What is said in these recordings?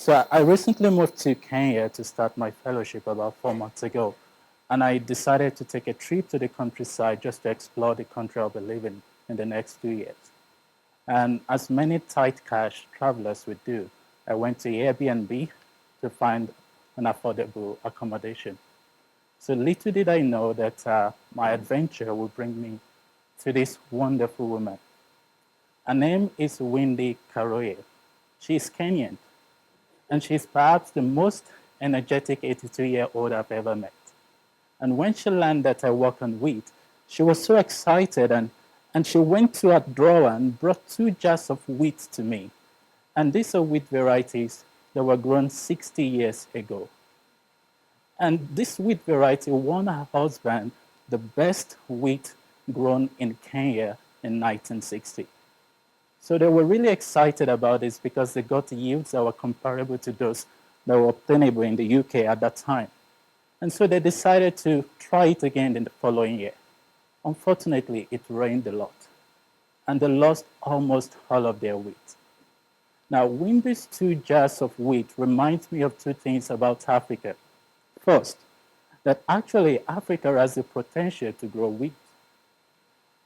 So I recently moved to Kenya to start my fellowship about 4 months ago. And I decided to take a trip to the countryside just to explore the country I'll be living in the next 2 years. And as many tight cash travelers would do, I went to Airbnb to find an affordable accommodation. So little did I know that my adventure would bring me to this wonderful woman. Her name is Wendy Karoye. She is Kenyan, and she's perhaps the most energetic 82-year-old I've ever met. And when she learned that I work on wheat, she was so excited and she went to her drawer and brought 2 jars of wheat to me. And these are wheat varieties that were grown 60 years ago. And this wheat variety won her husband the best wheat grown in Kenya in 1960. So they were really excited about this because they got yields that were comparable to those that were obtainable in the UK at that time. And so they decided to try it again in the following year. Unfortunately, it rained a lot, and they lost almost all of their wheat. Now, Wendy's 2 jars of wheat reminds me of two things about Africa. First, that actually Africa has the potential to grow wheat.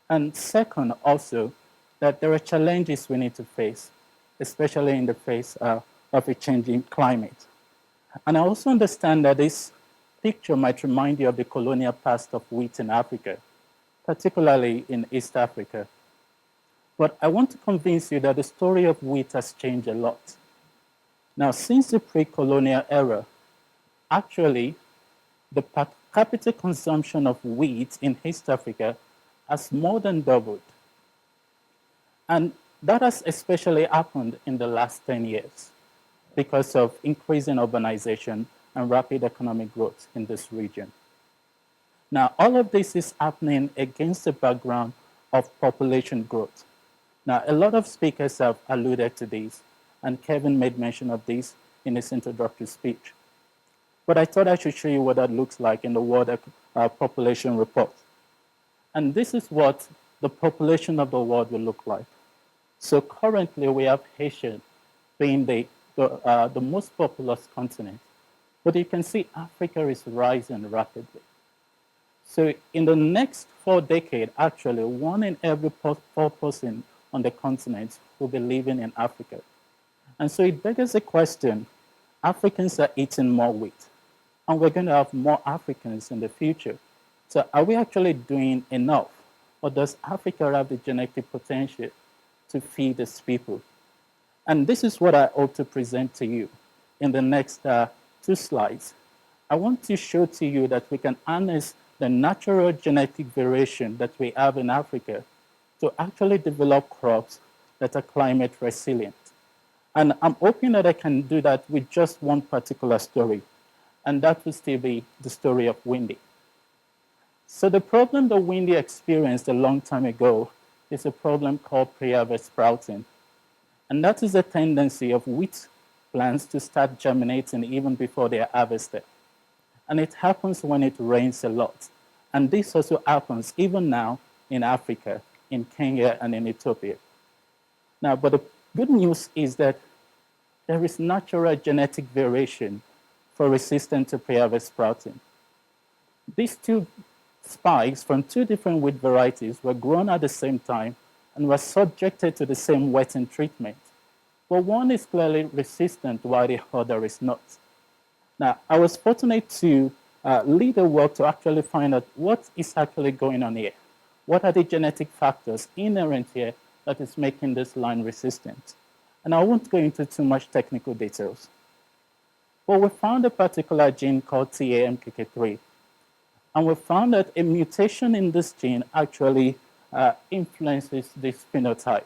And second, also, that there are challenges we need to face, especially in the face of a changing climate. And I also understand that this picture might remind you of the colonial past of wheat in Africa, particularly in East Africa. But I want to convince you that the story of wheat has changed a lot. Now, since the pre-colonial era, actually, the per capita consumption of wheat in East Africa has more than doubled. And that has especially happened in the last 10 years because of increasing urbanization and rapid economic growth in this region. Now, all of this is happening against the background of population growth. Now, a lot of speakers have alluded to this, and Kevin made mention of this in his introductory speech. But I thought I should show you what that looks like in the World Population Report. And this is what the population of the world will look like. So currently, we have Asia being the most populous continent. But you can see Africa is rising rapidly. So in the next 4 decades, actually, 1 in every 4 person on the continent will be living in Africa. And so it begs the question, Africans are eating more wheat, and we're going to have more Africans in the future. So are we actually doing enough? Or does Africa have the genetic potential to feed its people? And this is what I hope to present to you in the next 2 slides. I want to show to you that we can harness the natural genetic variation that we have in Africa to actually develop crops that are climate resilient. And I'm hoping that I can do that with just one particular story, and that will still be the story of Wendy. So the problem that Wendy experienced a long time ago is a problem called Preaverse sprouting. And that is a tendency of wheat plants to start germinating even before they are harvested. And it happens when it rains a lot. And this also happens even now in Africa, in Kenya and in Ethiopia. Now, but the good news is that there is natural genetic variation for resistance to Preaverse sprouting. These 2 spikes from 2 different wheat varieties were grown at the same time and were subjected to the same wetting treatment. But one is clearly resistant while the other is not. Now, I was fortunate to lead the work to actually find out what is actually going on here. What are the genetic factors inherent here that is making this line resistant? And I won't go into too much technical details. But we found a particular gene called TAMKK3. And we found that a mutation in this gene actually influences this phenotype.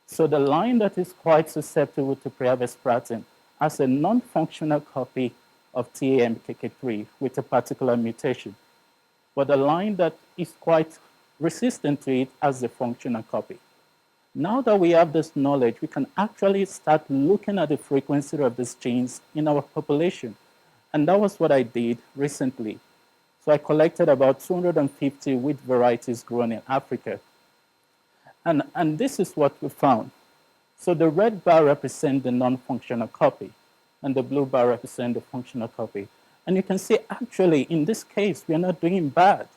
So the line that is quite susceptible to Preaverse sprouting has a non-functional copy of TAMKK3 with a particular mutation. But the line that is quite resistant to it has the functional copy. Now that we have this knowledge, we can actually start looking at the frequency of these genes in our population. And that was what I did recently. So I collected about 250 wheat varieties grown in Africa. And this is what we found. So the red bar represents the non-functional copy. and the blue bar represents the functional copy. And you can see, actually, in this case, we are not doing bad.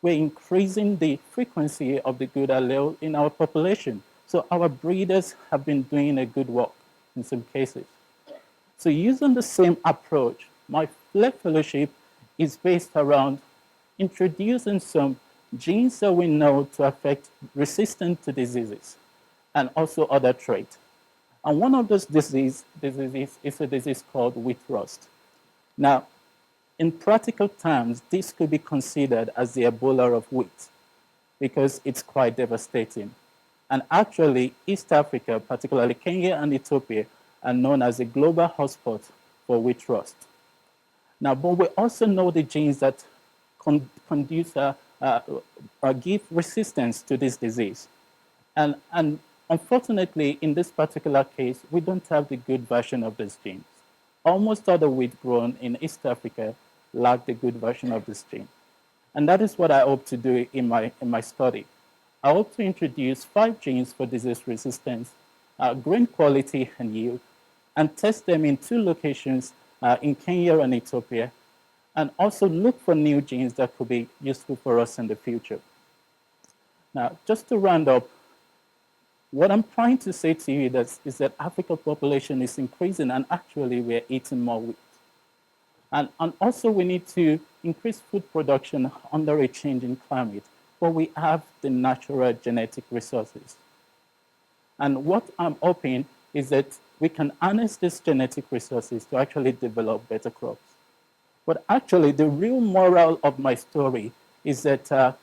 We're increasing the frequency of the good allele in our population. So our breeders have been doing a good work in some cases. So using the same approach, my fellowship is based around introducing some genes that we know to affect resistance to diseases and also other traits. And one of those diseases is a disease called wheat rust. Now, in practical terms, this could be considered as the Ebola of wheat because it's quite devastating. And actually, East Africa, particularly Kenya and Ethiopia, are known as a global hotspot for wheat rust. Now, but we also know the genes that give resistance to this disease. And unfortunately, in this particular case, we don't have the good version of these genes. Almost all the wheat grown in East Africa lack the good version of this gene. And that is what I hope to do in my study. I hope to introduce 5 genes for disease resistance, grain quality and yield, and test them in 2 locations in Kenya and Ethiopia, and also look for new genes that could be useful for us in the future. Now, just to round up, what I'm trying to say to you is that African population is increasing, and actually we're eating more wheat. And also we need to increase food production under a changing climate, but we have the natural genetic resources. And what I'm hoping is that we can harness these genetic resources to actually develop better crops. But actually, the real moral of my story is that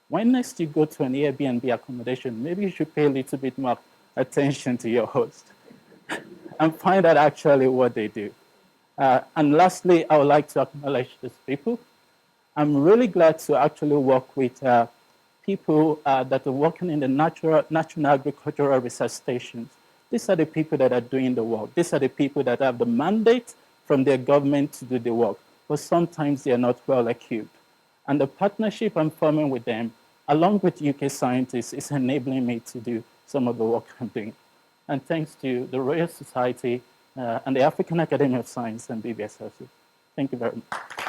when next you go to an Airbnb accommodation, maybe you should pay a little bit more attention to your host and find out actually what they do. And lastly, I would like to acknowledge these people. I'm really glad to actually work with people that are working in the National Agricultural Research Stations. These are the people that are doing the work. These are the people that have the mandate from their government to do the work, but sometimes they are not well equipped. And the partnership I'm forming with them, along with UK scientists, is enabling me to do some of the work I'm doing. And thanks to the Royal Society and the African Academy of Science and BBS. Thank you very much.